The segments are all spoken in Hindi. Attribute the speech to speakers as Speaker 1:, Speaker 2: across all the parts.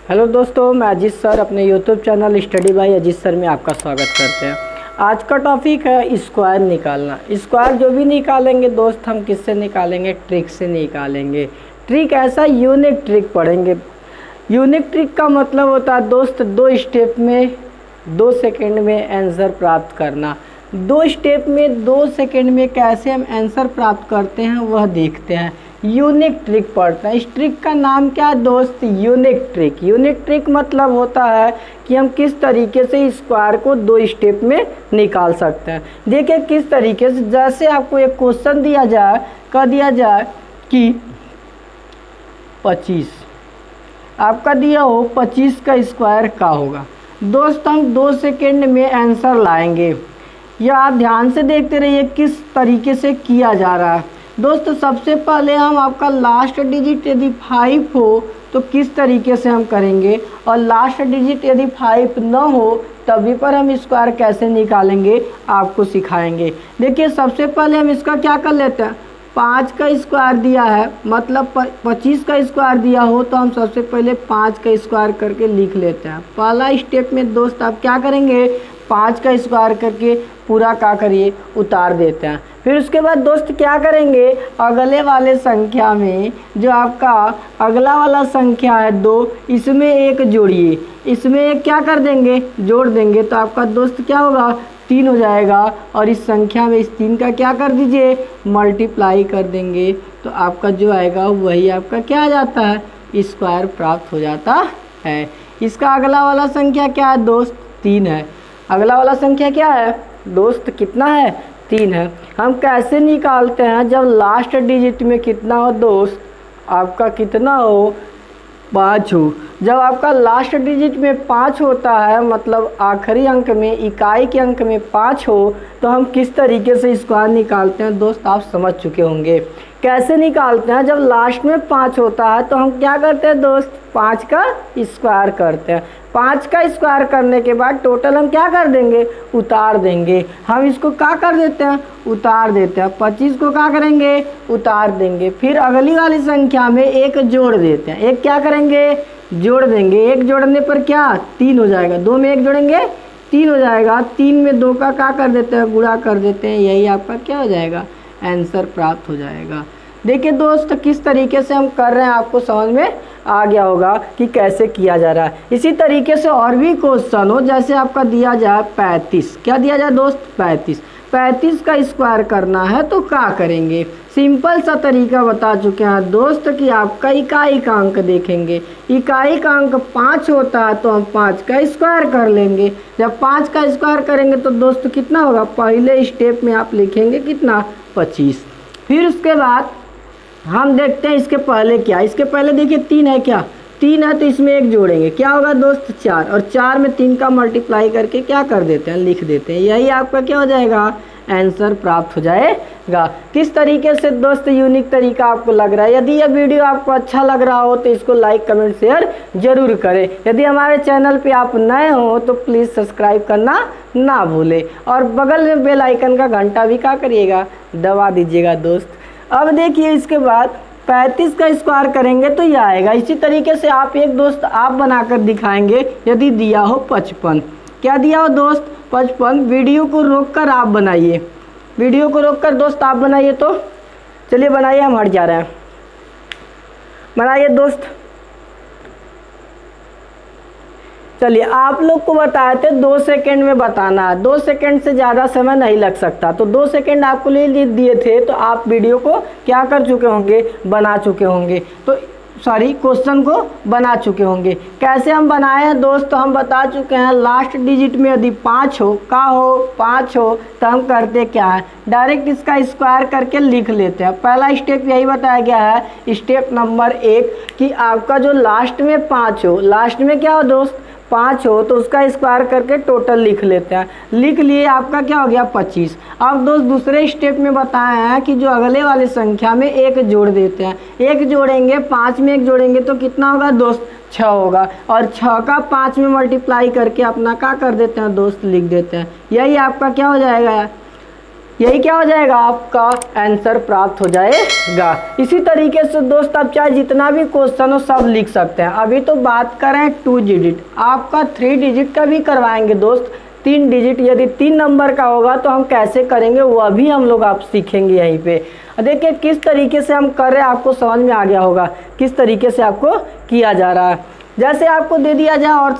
Speaker 1: हेलो दोस्तों, मैं अजीत सर अपने YouTube channel study bye Ajit sir में आपका स्वागत करते हैं। आज का टॉपिक है स्क्वायर निकालना। स्क्वायर जो भी निकालेंगे दोस्त हम किससे निकालेंगे? ट्रिक से निकालेंगे। ट्रिक ऐसा यूनिक ट्रिक पढ़ेंगे। यूनिक ट्रिक का मतलब होता है दोस्त 2 स्टेप में 2 सेकेंड में आंसर प्राप्त करना। 2 स्टेप में 2 सेकेंड में कैसे हम आंसर प्राप्त करते हैं वह देखते हैं। यूनिक ट्रिक पढ़ते हैं। इस ट्रिक का नाम क्या है दोस्त? Unique trick. यूनिक ट्रिक मतलब होता है कि हम किस तरीके से स्क्वायर को 2 स्टेप में निकाल सकते हैं। देखिए किस तरीके से, जैसे आपको एक क्वेश्चन दिया जाए, कह दिया जाए कि 25 आपका दिया हो 25 का स्क्वायर क्या होगा। दोस्त हम 2 सेकेंड में आंसर लाएंगे। या आप ध्यान से देखते रहिए किस तरीके से किया जा रहा है। दोस्त सबसे पहले हम आपका लास्ट डिजिट यदि 5 हो तो किस तरीके से हम करेंगे, और लास्ट डिजिट यदि 5 न हो तभी पर हम स्क्वायर कैसे निकालेंगे आपको सिखाएंगे। देखिए सबसे पहले हम इसका क्या कर लेते हैं, 5 का स्क्वायर दिया है मतलब 25 का स्क्वायर दिया हो तो हम सबसे पहले 5 का स्क्वायर करके लिख लेते हैं। पहला स्टेप में दोस्त आप क्या करेंगे, 5 का स्क्वायर करके पूरा क्या करिए उतार देते हैं। फिर उसके बाद दोस्त क्या करेंगे, अगले वाले संख्या में जो आपका अगला वाला संख्या है 2, इसमें 1 जोड़िए, इसमें एक क्या कर देंगे, जोड़ देंगे तो आपका दोस्त क्या होगा, 3 हो जाएगा। और इस संख्या में इस 3 का क्या कर दीजिए, मल्टीप्लाई कर देंगे तो आपका जो आएगा वही आपका क्या आ जाता है, स्क्वायर प्राप्त हो जाता है। इसका अगला वाला संख्या क्या है दोस्त, 3 है। अगला वाला संख्या क्या है दोस्त, कितना है, 3 है। हम कैसे निकालते हैं, जब लास्ट डिजिट में कितना हो दोस्त, आपका कितना हो, 5 हो। जब आपका लास्ट डिजिट में 5 होता है मतलब आखिरी अंक में इकाई के अंक में 5 हो तो हम किस तरीके से स्क्वायर निकालते हैं दोस्त आप समझ चुके होंगे। कैसे निकालते हैं, जब लास्ट में 5 होता है तो हम क्या करते हैं दोस्त, 5 का स्क्वायर करते हैं। 5 का स्क्वायर करने के बाद टोटल हम क्या कर देंगे, उतार देंगे। हम इसको क्या कर देते हैं, उतार देते हैं। 25 को क्या करेंगे, उतार देंगे। फिर अगली वाली संख्या में 1 जोड़ देते हैं। एक क्या करेंगे, जोड़ देंगे। 1 जोड़ने पर क्या, 3 हो जाएगा। 2 में 1 जोड़ेंगे 3 हो जाएगा। 3 में 2 का क्या कर देते हैं, गुणा कर देते हैं। यही आपका क्या हो जाएगा, आंसर प्राप्त हो जाएगा। देखिए दोस्त किस तरीके से हम कर रहे हैं, आपको समझ में आ गया होगा कि कैसे किया जा रहा है। इसी तरीके से और भी क्वेश्चन हो, जैसे आपका दिया जाए 35, क्या दिया जाए दोस्त, 35 का स्क्वायर करना है तो क्या करेंगे। सिंपल सा तरीका बता चुके हैं दोस्त कि आपका इकाई का अंक देखेंगे। इकाई का अंक 5 होता है तो हम 5 का स्क्वायर कर लेंगे। जब 5 का स्क्वायर करेंगे तो दोस्त कितना होगा, पहले स्टेप में आप लिखेंगे कितना, 25। फिर उसके बाद हम देखते हैं इसके पहले क्या, इसके पहले देखिए 3 है, क्या 3 है तो इसमें 1 जोड़ेंगे, क्या होगा दोस्त, 4। और 4 में 3 का मल्टीप्लाई करके क्या कर देते हैं, लिख देते हैं। यही आपका क्या हो जाएगा, आंसर प्राप्त हो जाएगा। किस तरीके से दोस्त यूनिक तरीका आपको लग रहा है। यदि यह वीडियो आपको अच्छा लग रहा हो तो इसको लाइक कमेंट शेयर जरूर करें। यदि हमारे चैनल पे आप नए हो तो प्लीज़ सब्सक्राइब करना ना भूलें, और बगल में बेल आइकन का घंटा भी क्या करिएगा, दबा दीजिएगा दोस्त। अब देखिए इसके बाद 35 का स्क्वायर करेंगे तो यह आएगा। इसी तरीके से आप एक दोस्त आप बनाकर दिखाएंगे। यदि दिया हो 55, क्या दिया हो दोस्त, 55। वीडियो को रोककर आप बनाइए, वीडियो को रोककर दोस्त आप बनाइए। तो चलिए बनाइए, हम हट जा रहे हैं, बनाइए दोस्त। चलिए आप लोग को बताए थे 2 सेकेंड में बताना है, 2 सेकेंड से ज़्यादा समय नहीं लग सकता। तो 2 सेकेंड आपको ले दिए थे तो आप वीडियो को क्या कर चुके होंगे, बना चुके होंगे। तो सॉरी, क्वेश्चन को बना चुके होंगे। कैसे हम बनाए हैं दोस्त, हम बता चुके हैं। लास्ट डिजिट में यदि 5 हो, का हो 5 हो तो हम करते क्या है, डायरेक्ट इसका स्क्वायर करके लिख लेते हैं। पहला स्टेप यही बताया गया है, स्टेप नंबर 1, कि आपका जो लास्ट में 5 हो, लास्ट में क्या हो दोस्त, 5 हो तो उसका स्क्वायर करके टोटल लिख लेते हैं। लिख लिए, आपका क्या हो गया, 25। अब दोस्त दूसरे स्टेप में बताए हैं कि जो अगले वाले संख्या में 1 जोड़ देते हैं। 1 जोड़ेंगे, 5 में 1 जोड़ेंगे तो कितना होगा दोस्त, 6 होगा। और 6 का 5 में मल्टीप्लाई करके अपना क्या कर देते हैं दोस्त, लिख देते हैं। यही आपका क्या हो जाएगा, यही क्या हो जाएगा, आपका आंसर प्राप्त हो जाएगा। इसी तरीके से दोस्त आप चाहे जितना भी क्वेश्चन हो सब लिख सकते हैं। अभी तो बात करें 2 डिजिट, आपका 3 डिजिट का भी करवाएंगे दोस्त। 3 डिजिट यदि 3 नंबर का होगा तो हम कैसे करेंगे वह भी हम लोग आप सीखेंगे यहीं पे। देखिए किस तरीके से हम कर रहे हैं, आपको समझ में आ गया होगा किस तरीके से आपको किया जा रहा है। जैसे आपको दे दिया जाए और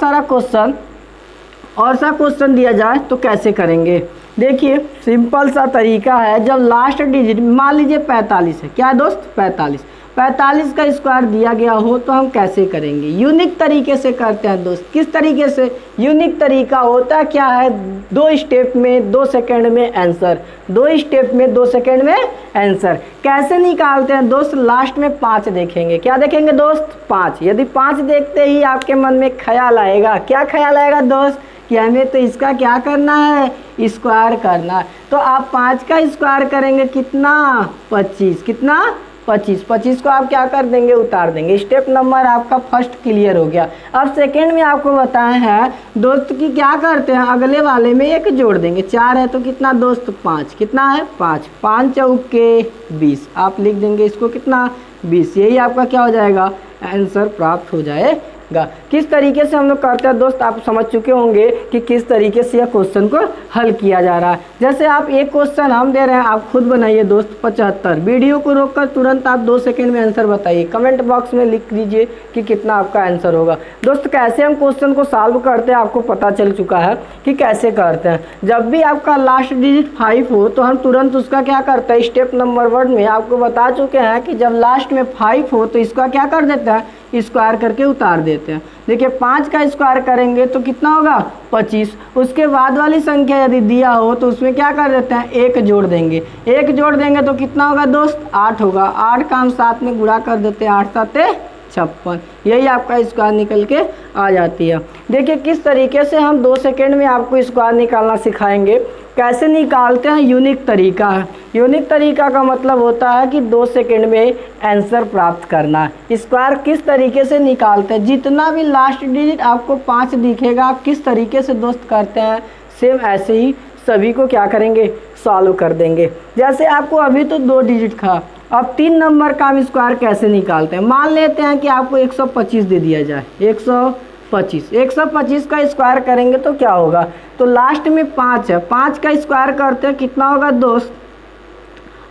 Speaker 1: सा क्वेश्चन दिया जाए तो कैसे करेंगे। देखिए सिंपल सा तरीका है, जब लास्ट डिजिट मान लीजिए 45 है, क्या दोस्त 45 का स्क्वायर दिया गया हो तो हम कैसे करेंगे, यूनिक तरीके से करते हैं दोस्त। किस तरीके से, यूनिक तरीका होता क्या है, 2 स्टेप में 2 सेकंड में आंसर, 2 स्टेप में 2 सेकंड में आंसर। कैसे निकालते हैं दोस्त, लास्ट में 5 देखेंगे। क्या देखेंगे दोस्त, 5। यदि 5 देखते ही आपके मन में ख्याल आएगा, क्या ख्याल आएगा दोस्त, कि हमें तो इसका क्या करना है, स्क्वायर करना है। तो आप 5 का स्क्वायर करेंगे कितना, 25। कितना, 25 को आप क्या कर देंगे, उतार देंगे। स्टेप नंबर आपका फर्स्ट क्लियर हो गया। अब सेकंड में आपको बताए हैं दोस्त कि क्या करते हैं, अगले वाले में 1 जोड़ देंगे। 4 है तो कितना दोस्त, 5। कितना है, 5। 5 चौके 20, आप लिख देंगे इसको कितना, 20। यही आपका क्या हो जाएगा, आंसर प्राप्त हो जाएगा। किस तरीके से हम लोग करते हैं दोस्त, आप समझ चुके होंगे कि किस तरीके से यह क्वेश्चन को हल किया जा रहा है। जैसे आप एक क्वेश्चन हम दे रहे हैं, आप खुद बनाइए दोस्त। 75, वीडियो को रोककर तुरंत आप 2 सेकंड में आंसर बताइए। कमेंट बॉक्स में लिख दीजिए कि कितना आपका आंसर होगा। दोस्त कैसे हम क्वेश्चन को सॉल्व करते हैं आपको पता चल चुका है कि कैसे करते हैं। जब भी आपका लास्ट डिजिट 5 हो तो हम तुरंत उसका क्या करते हैं, स्टेप नंबर 1 में आपको बता चुके हैं कि जब लास्ट में 5 हो तो इसका क्या कर देते हैं, स्क्वायर करके उतार देते हैं। देखिए 5 का स्क्वायर करेंगे तो कितना होगा, 25। उसके बाद वाली संख्या यदि दिया हो तो उसमें क्या कर देते हैं, 1 जोड़ देंगे। 1 जोड़ देंगे तो कितना होगा दोस्त, 8 होगा। 8 का हम साथ में गुणा कर देते हैं, 8 7 56। यही आपका स्क्वायर निकल के आ जाती है। देखिए किस तरीके से हम 2 सेकंड में आपको स्क्वायर निकालना सिखाएंगे। कैसे निकालते हैं, यूनिक तरीका है। यूनिक तरीका का मतलब होता है कि 2 सेकंड में आंसर प्राप्त करना। स्क्वायर किस तरीके से निकालते हैं, जितना भी लास्ट डिजिट आपको 5 दिखेगा, आप किस तरीके से दोस्त करते हैं, सेम ऐसे ही सभी को क्या करेंगे, सॉल्व कर देंगे। जैसे आपको अभी तो 2 डिजिट था, अब 3 नंबर का हम स्क्वायर कैसे निकालते हैं। मान लेते हैं कि आपको 125 दे दिया जाए, 125 का स्क्वायर करेंगे तो क्या होगा, तो लास्ट में 5 है, 5 का स्क्वायर करते हैं कितना होगा दोस्त,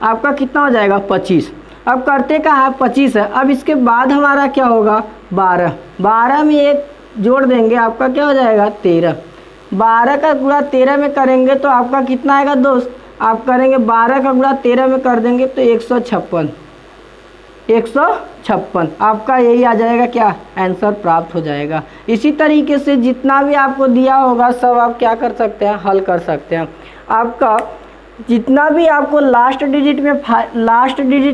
Speaker 1: आपका कितना हो जाएगा, 25। अब करते का है 25 है। अब इसके बाद हमारा क्या होगा, 12 में 1 जोड़ देंगे, आपका क्या हो जाएगा, 13। 12 का गुणा 13 में करेंगे तो आपका कितना आएगा दोस्त, आप करेंगे 12 का गुणा 13 में कर देंगे तो 156। 156 आपका यही आ जाएगा, क्या आंसर प्राप्त हो जाएगा। इसी तरीके से जितना भी आपको दिया होगा सब आप क्या कर सकते हैं, हल कर सकते हैं। आपका जितना भी आपको लास्ट डिजिट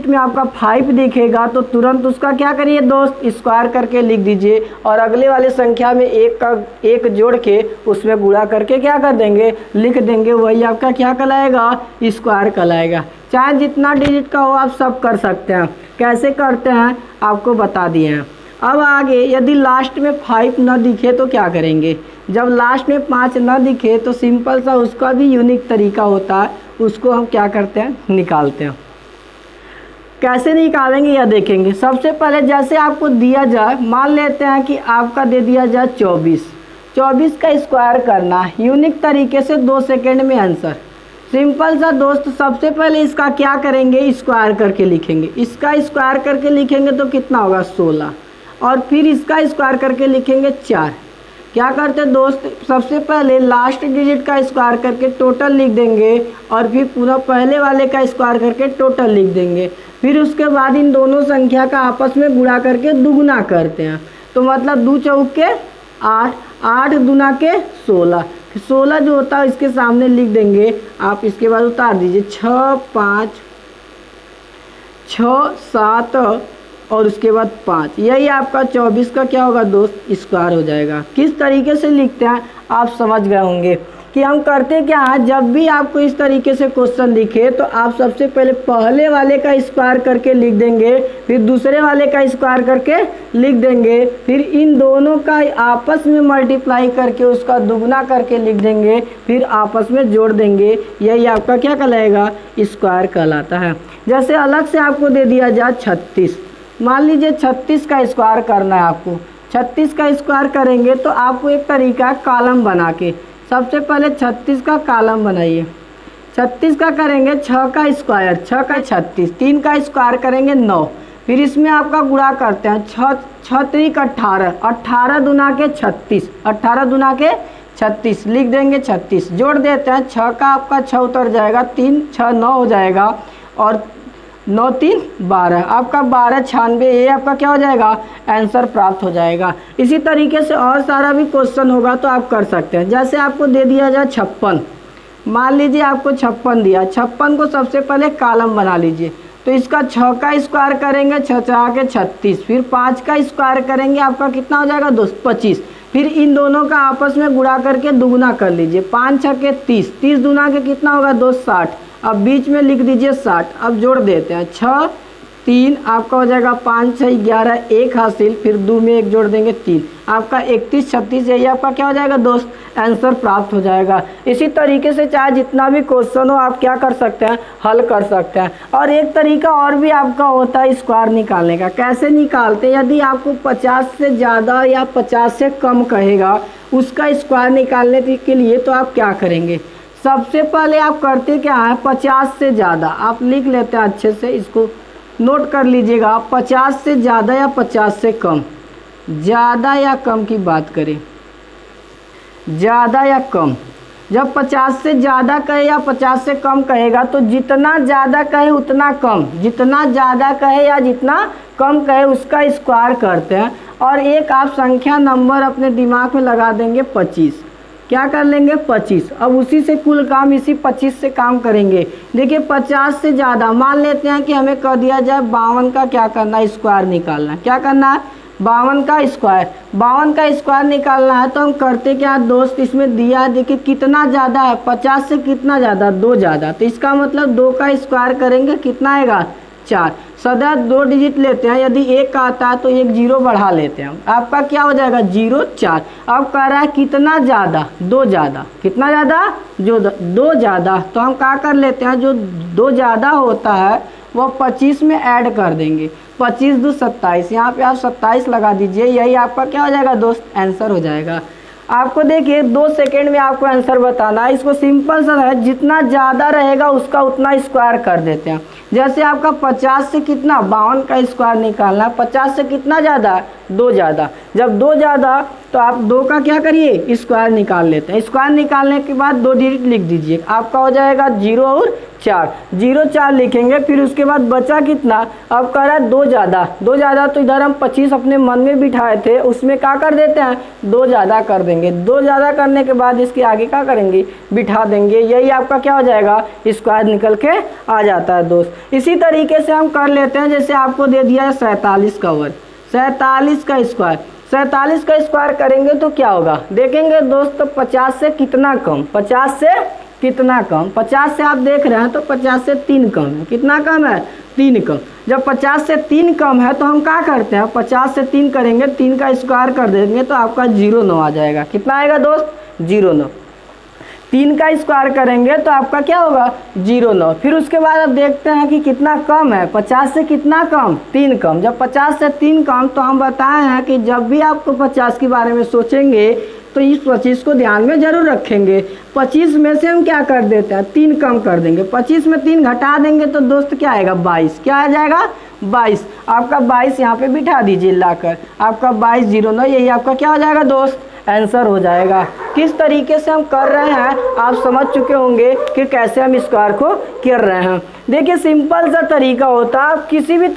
Speaker 1: में आपका 5 दिखेगा तो तुरंत उसका क्या करिए दोस्त, स्क्वायर करके लिख दीजिए और अगले वाले संख्या में 1 जोड़ के उसमें गुणा करके क्या कर देंगे, लिख देंगे। वही आपका क्या कहलाएगा, स्क्वायर कहलाएगा। चाहे जितना डिजिट का हो आप सब कर सकते हैं। कैसे करते हैं आपको बता दिए हैं। अब आगे यदि लास्ट में 5 न दिखे तो क्या करेंगे, जब लास्ट में 5 न दिखे तो सिंपल सा उसका भी यूनिक तरीका होता है, उसको हम क्या करते हैं, निकालते हैं। कैसे निकालेंगे या देखेंगे। सबसे पहले जैसे आपको दिया जाए, मान लेते हैं कि आपका दे दिया जाए 24 का स्क्वायर करना है यूनिक तरीके से 2 सेकंड में आंसर। सिंपल सा दोस्त, सबसे पहले इसका क्या करेंगे, स्क्वायर करके लिखेंगे। इसका स्क्वायर करके लिखेंगे तो कितना होगा, 16 और फिर इसका स्क्वायर करके लिखेंगे 4। क्या करते दोस्त, सबसे पहले लास्ट डिजिट का स्क्वायर करके टोटल लिख देंगे और फिर पूरा पहले वाले का स्क्वायर करके टोटल लिख देंगे। फिर उसके बाद इन दोनों संख्या का आपस में गुणा करके दुगुना करते हैं। तो मतलब 2 चौके 8, 8 दूना के 16, 16 जो होता है इसके सामने लिख देंगे। आप इसके बाद उतार दीजिए, 6 5 6 7 और उसके बाद 5। यही आपका 24 का क्या होगा दोस्त, स्क्वायर हो जाएगा। किस तरीके से लिखते हैं आप समझ गए होंगे। कि हम करते क्या है, जब भी आपको इस तरीके से क्वेश्चन दिखे तो आप सबसे पहले वाले का स्क्वायर करके लिख देंगे, फिर दूसरे वाले का स्क्वायर करके लिख देंगे, फिर इन दोनों का आपस में मल्टीप्लाई करके उसका दुगना करके लिख देंगे, फिर आपस में जोड़ देंगे। यही आपका क्या कहलाएगा, स्क्वायर कहलाता है। जैसे अलग से आपको दे दिया जाए 36, मान लीजिए 36 का स्क्वायर करना है आपको। 36 का स्क्वायर करेंगे तो आपको एक तरीका है कॉलम बना के, सबसे पहले 36 का कॉलम बनाइए। 36 का करेंगे 6 का स्क्वायर, 6 का 36, 3 का स्क्वायर करेंगे 9, फिर इसमें आपका गुणा करते हैं 6 3 18, 18 दूना के 36, 18 दूना के 36 लिख देंगे 36, जोड़ देते हैं 6 का आपका 6 उतर जाएगा, 3 6 9 हो जाएगा और 9 3 12, आपका 12 96, ये आपका क्या हो जाएगा, आंसर प्राप्त हो जाएगा। इसी तरीके से और सारा भी क्वेश्चन होगा तो आप कर सकते हैं। जैसे आपको दे दिया जाए 56, मान लीजिए आपको 56 दिया, 56 को सबसे पहले कॉलम बना लीजिए। तो इसका 6 का स्क्वायर करेंगे 6 4 के 36, फिर 5 का स्क्वायर करेंगे, आपका कितना हो जाएगा दोस्त 25, फिर इन दोनों का आपस में गुणा करके दुगुना कर लीजिए। 5 6 के 30, 30 दूना के कितना होगा दोस्त 60, अब बीच में लिख दीजिए 60। अब जोड़ देते हैं 6 3, आपका हो जाएगा 5 6 11, 1 हासिल, फिर 2 में 1 जोड़ देंगे 3, आपका 31 36, यही आपका क्या हो जाएगा दोस्त, आंसर प्राप्त हो जाएगा। इसी तरीके से चाहे जितना भी क्वेश्चन हो आप क्या कर सकते हैं, हल कर सकते हैं। और एक तरीका और भी आपका होता है स्क्वायर निकालने का। कैसे निकालते हैं, यदि आपको 50 से ज़्यादा या 50 से कम कहेगा उसका स्क्वायर निकालने के लिए तो आप क्या करेंगे, सबसे पहले आप करते क्या है, 50 से ज़्यादा आप लिख लेते हैं, अच्छे से इसको नोट कर लीजिएगा। 50 से ज़्यादा या 50 से कम, ज़्यादा या कम की बात करें, ज़्यादा या कम, जब 50 से ज़्यादा कहे या 50 से कम कहेगा तो जितना ज़्यादा कहे उतना कम, जितना ज़्यादा कहे या जितना कम कहे उसका स्क्वायर करते हैं। और एक आप संख्या नंबर अपने दिमाग में लगा देंगे 25, क्या कर लेंगे 25। अब उसी से कुल काम इसी 25 से काम करेंगे। देखिए 50 से ज़्यादा मान लेते हैं कि हमें कह दिया जाए 52 का क्या करना है, स्क्वायर निकालना है। क्या करना है, 52 का स्क्वायर, 52 का स्क्वायर निकालना है। तो हम करते क्या दोस्त, इसमें दिया देखिए कितना ज़्यादा है, 50 से कितना ज़्यादा, 2 ज़्यादा, तो इसका मतलब 2 का स्क्वायर करेंगे कितना आएगा 4। सदा 2 डिजिट लेते हैं, यदि 1 का आता है तो 1 0 बढ़ा लेते हैं, आपका क्या हो जाएगा 0 4। अब कह रहा है कितना ज़्यादा, 2 ज़्यादा, कितना ज़्यादा, जो 2 ज़्यादा, तो हम क्या कर लेते हैं, जो 2 ज़्यादा होता है वो 25 में ऐड कर देंगे। 25 2 27, यहाँ पे आप 27 लगा दीजिए, यही आपका क्या हो जाएगा दोस्त, आंसर हो जाएगा। आपको देखिए 2 सेकेंड में आपको आंसर बताना है। इसको सिंपल सा है, जितना ज़्यादा रहेगा उसका उतना स्क्वायर कर देते हैं। जैसे आपका 50 से कितना 52 का स्क्वायर निकालना है, 50 से कितना ज़्यादा, 2 ज़्यादा, जब 2 ज़्यादा तो आप 2 का क्या करिए स्क्वायर निकाल लेते हैं। स्क्वायर निकालने के बाद 2 डिजिट लिख दीजिए, आपका हो जाएगा 0 और 4, 0 4 लिखेंगे। फिर उसके बाद बचा कितना, अब कह रहा है 2 ज़्यादा, 2 ज़्यादा, तो इधर हम 25 अपने मन में बिठाए थे, उसमें क्या कर देते हैं 2 ज़्यादा कर देंगे। 2 ज़्यादा करने के बाद इसके आगे क्या करेंगे, बिठा देंगे, यही आपका क्या हो जाएगा, स्क्वायर निकल के आ जाता है दोस्त। इसी तरीके से हम कर लेते हैं, जैसे आपको दे दिया है 47 का वर्ग, 47 का स्क्वायर, 47 का स्क्वायर करेंगे तो क्या होगा, देखेंगे दोस्त 50 से कितना कम, 50 से कितना कम, 50 से आप देख रहे हैं तो 50 से 3 कम है, कितना कम है 3 कम। जब 50 से 3 कम है तो हम क्या करते हैं, 50 से 3 करेंगे, 3 का स्क्वायर कर देंगे तो आपका 0 9 आ जाएगा। कितना आएगा दोस्त 0 9। 3 का स्क्वायर करेंगे तो आपका क्या होगा 0 9। फिर उसके बाद आप देखते हैं कि कितना कम है, 50 से कितना कम 3 कम। जब 50 से 3 कम, तो हम बताए हैं कि जब भी आपको 50 के बारे में सोचेंगे तो इस 25 को ध्यान में जरूर रखेंगे। 25 में से हम क्या कर देते हैं 3 कम कर देंगे, 25 में 3 घटा देंगे तो दोस्त क्या आएगा 22, क्या आ जाएगा 22। आपका 22 यहाँ पे बिठा दीजिए लाकर, आपका 22 0 9, यही आपका क्या हो जाएगा दोस्त, आंसर हो जाएगा। किस तरीके से हम कर रहे हैं आप समझ चुके होंगे कि कैसे हम स्क्वायर को कर रहे हैं। देखिए सिंपल सा तरीका होता है, आप किसी भी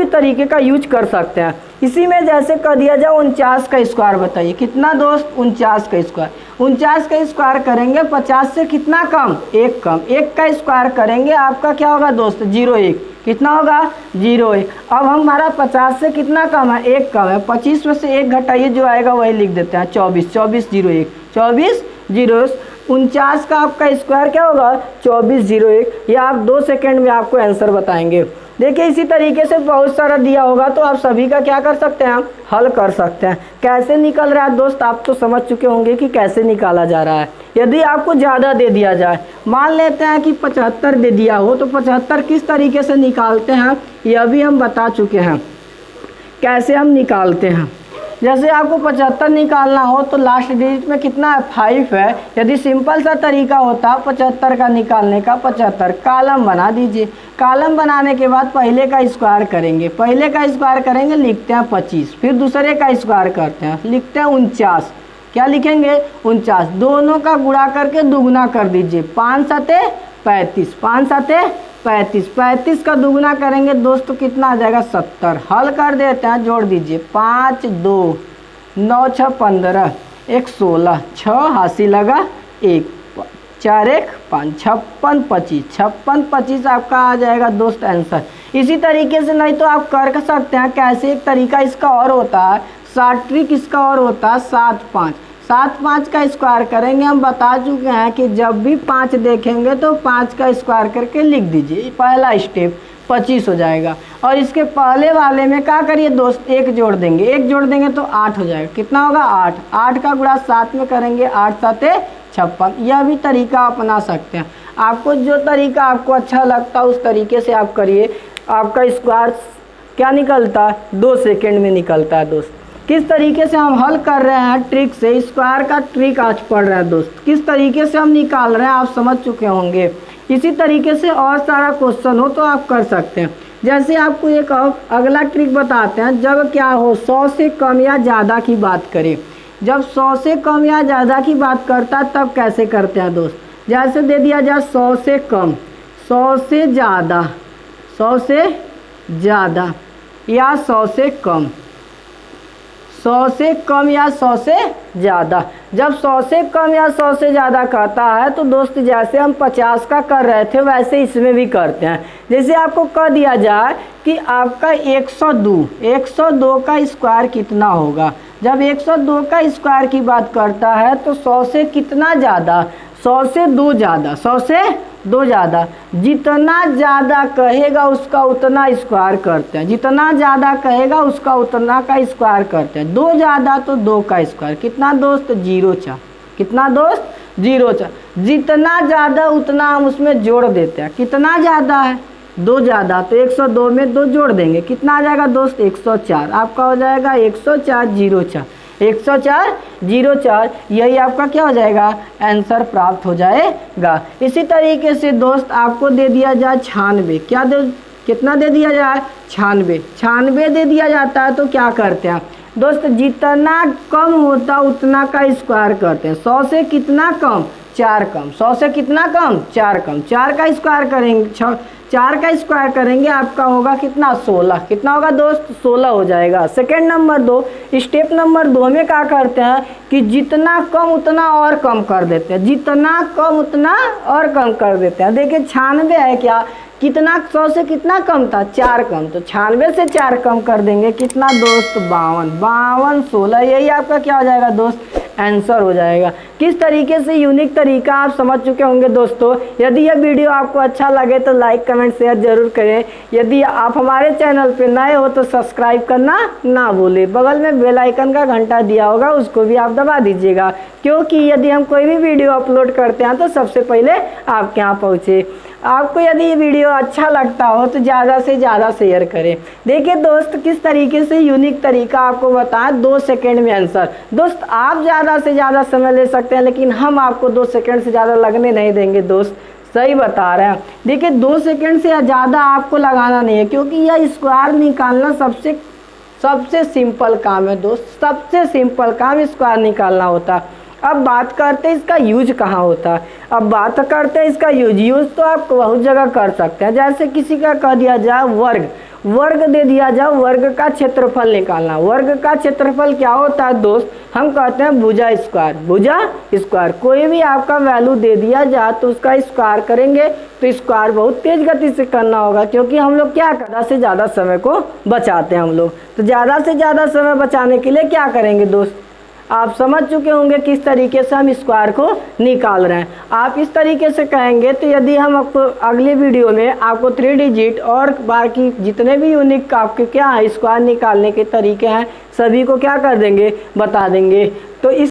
Speaker 1: तरीके का यूज कर सकते हैं। इसी में जैसे कर दिया जाए 49 का स्क्वायर, बताइए कितना दोस्त 49 का स्क्वायर, 49 का स्क्वायर करेंगे 50 से कितना कम 1 कम, 1 का स्क्वायर करेंगे आपका क्या होगा दोस्त 0 1, कितना होगा 0 1। अब हमारा 50 से कितना कम है 1 कम है, 25 में से 1 घटाइए, जो आएगा वही लिख देते हैं 24, 24 0 1, 24 जीरो 49 का आपका स्क्वायर क्या होगा 2401। या आप 2 सेकेंड में आपको आंसर बताएंगे। देखिए इसी तरीके से बहुत सारा दिया होगा तो आप सभी का क्या कर सकते हैं, हल कर सकते हैं। कैसे निकल रहा है दोस्त आप तो समझ चुके होंगे कि कैसे निकाला जा रहा है। यदि आपको ज़्यादा दे दिया जाए, मान लेते हैं कि 75 दे दिया हो, तो 75 किस तरीके से निकालते हैं यह भी हम बता चुके हैं कैसे हम निकालते हैं। जैसे आपको 75 निकालना हो तो लास्ट डिजिट में कितना है 5 है। यदि सिंपल सा तरीका होता 75 का निकालने का, 75 कॉलम बना दीजिए। कॉलम बनाने के बाद पहले का स्क्वायर करेंगे, पहले का स्क्वायर करेंगे लिखते हैं 25, फिर दूसरे का स्क्वायर करते हैं लिखते हैं 49। क्या लिखेंगे 49, दोनों का गुणा करके दुगुना कर दीजिए, 5 सते 35, 5 सते 35, 35 का दुगुना करेंगे दोस्तों कितना आ जाएगा 70। हल कर देते हैं, जोड़ दीजिए 5 2 9 6 15 1 16 6 हासी लगा 1 4 1 5 56 25, 56 25 आपका आ जाएगा दोस्त आंसर। इसी तरीके से नहीं तो आप कर सकते हैं कैसे, एक तरीका इसका और होता है, शॉर्ट ट्रिक इसका और होता है 7 5। 7 5 का स्क्वायर करेंगे, हम बता चुके हैं कि जब भी 5 देखेंगे तो 5 का स्क्वायर करके लिख दीजिए, पहला स्टेप 25 हो जाएगा। और इसके पहले वाले में क्या करिए दोस्त, 1 जोड़ देंगे, 1 जोड़ देंगे तो 8 हो जाएगा। कितना होगा 8, 8 का गुणा 7 में करेंगे, 8 7 56। यह भी तरीका अपना सकते हैं। आपको जो तरीका आपको अच्छा लगता है उस तरीके से आप करिए। आपका स्क्वायर क्या निकलता है 2 सेकेंड में निकलता है दोस्त। किस तरीके से हम हल कर रहे हैं ट्रिक से, स्क्वायर का ट्रिक आज पढ़ रहे हैं दोस्त, किस तरीके से हम निकाल रहे हैं आप समझ चुके होंगे। इसी तरीके से और सारा क्वेश्चन हो तो आप कर सकते हैं। जैसे आपको एक अगला ट्रिक बताते हैं, जब क्या हो 100 से कम या ज़्यादा की बात करें, जब 100 से कम या ज़्यादा की बात करता है तब कैसे करते हैं दोस्त। जैसे दे दिया जाए 100 से कम, 100 से ज़्यादा, 100 से ज़्यादा या 100 से कम, 100 से कम या 100 से ज़्यादा। जब 100 से कम या 100 से ज़्यादा कहता है तो दोस्त जैसे हम 50 का कर रहे थे वैसे इसमें भी करते हैं। जैसे आपको कह दिया जाए कि आपका 102 का स्क्वायर कितना होगा। जब 102 का स्क्वायर की बात करता है तो 100 से कितना ज़्यादा, 100 से 2 ज़्यादा, 100 से 2 ज़्यादा। जितना ज़्यादा कहेगा उसका उतना स्क्वायर करते हैं, जितना ज़्यादा कहेगा उसका उतना का स्क्वायर करते हैं। 2 ज़्यादा तो 2 का स्क्वायर, कितना दोस्त 0 4, कितना दोस्त 0 4। जितना ज़्यादा उतना हम उसमें जोड़ देते हैं। कितना ज़्यादा है 2 ज़्यादा तो 102 में 2 जोड़ देंगे, कितना आ जाएगा दोस्त 104। आपका हो जाएगा 104 0 4, 104 0 4। यही आपका क्या हो जाएगा आंसर प्राप्त हो जाएगा। इसी तरीके से दोस्त आपको दे दिया जाए 96, क्या दे कितना दे दिया जाए 96 दे दिया जाता है तो क्या करते हैं दोस्त, जितना कम होता उतना का स्क्वायर करते हैं। 100 से कितना कम 4 कम, 100 से कितना कम 4 कम, 4 का स्क्वायर करेंगे, 4 का स्क्वायर करेंगे आपका होगा कितना 16। कितना होगा दोस्त 16 हो जाएगा। सेकेंड नंबर 2, स्टेप नंबर 2 में क्या करते हैं कि जितना कम उतना और कम कर देते हैं, जितना कम उतना और कम कर देते हैं। देखिए 96 है क्या, कितना 100 से कितना कम था 4 कम, तो 96 से 4 कम कर देंगे, कितना दोस्त 52 16। यही आपका क्या हो जाएगा दोस्त आंसर हो जाएगा। किस तरीके से यूनिक तरीका आप समझ चुके होंगे दोस्तों। यदि यह वीडियो आपको अच्छा लगे तो लाइक कमेंट शेयर जरूर करें। यदि आप हमारे चैनल पे नए हो तो सब्सक्राइब करना ना भूलें। बगल में बेल आइकन का घंटा दिया होगा उसको भी आप दबा दीजिएगा, क्योंकि यदि हम कोई भी वीडियो अपलोड करते हैं तो सबसे पहले आपके यहाँ पहुँचे। आपको यदि ये वीडियो अच्छा लगता हो तो ज़्यादा से ज़्यादा शेयर करें। देखिए दोस्त किस तरीके से यूनिक तरीका आपको बताएं 2 सेकेंड में आंसर। दोस्त आप ज़्यादा से ज़्यादा समय ले सकते हैं लेकिन हम आपको 2 सेकेंड से ज़्यादा लगने नहीं देंगे दोस्त, सही बता रहे हैं। देखिए 2 सेकेंड से ज़्यादा आपको लगाना नहीं है, क्योंकि यह स्क्वायर निकालना सबसे सिंपल काम है दोस्त, सबसे सिंपल काम स्क्वायर निकालना होता है। अब बात करते हैं इसका यूज कहाँ होता है। अब बात करते हैं इसका यूज तो आप बहुत जगह कर सकते हैं। जैसे किसी का कह दिया जाए वर्ग दे दिया जाए, वर्ग का क्षेत्रफल निकालना। वर्ग का क्षेत्रफल क्या होता है दोस्त, हम कहते हैं भुजा स्क्वायर। कोई भी आपका वैल्यू दे दिया जाए तो उसका स्क्वायर करेंगे तो स्क्वायर बहुत तेज गति से करना होगा, क्योंकि हम लोग क्या ज़्यादा से ज़्यादा समय को बचाते हैं हम लोग। तो ज़्यादा से ज़्यादा समय बचाने के लिए क्या करेंगे दोस्त, आप समझ चुके होंगे किस तरीके से हम स्क्वायर को निकाल रहे हैं। आप इस तरीके से कहेंगे तो यदि हम आपको अगले वीडियो में आपको 3 डिजिट और बाकी जितने भी यूनिक आपके क्या है स्क्वायर निकालने के तरीके हैं सभी को क्या कर देंगे, बता देंगे। तो इस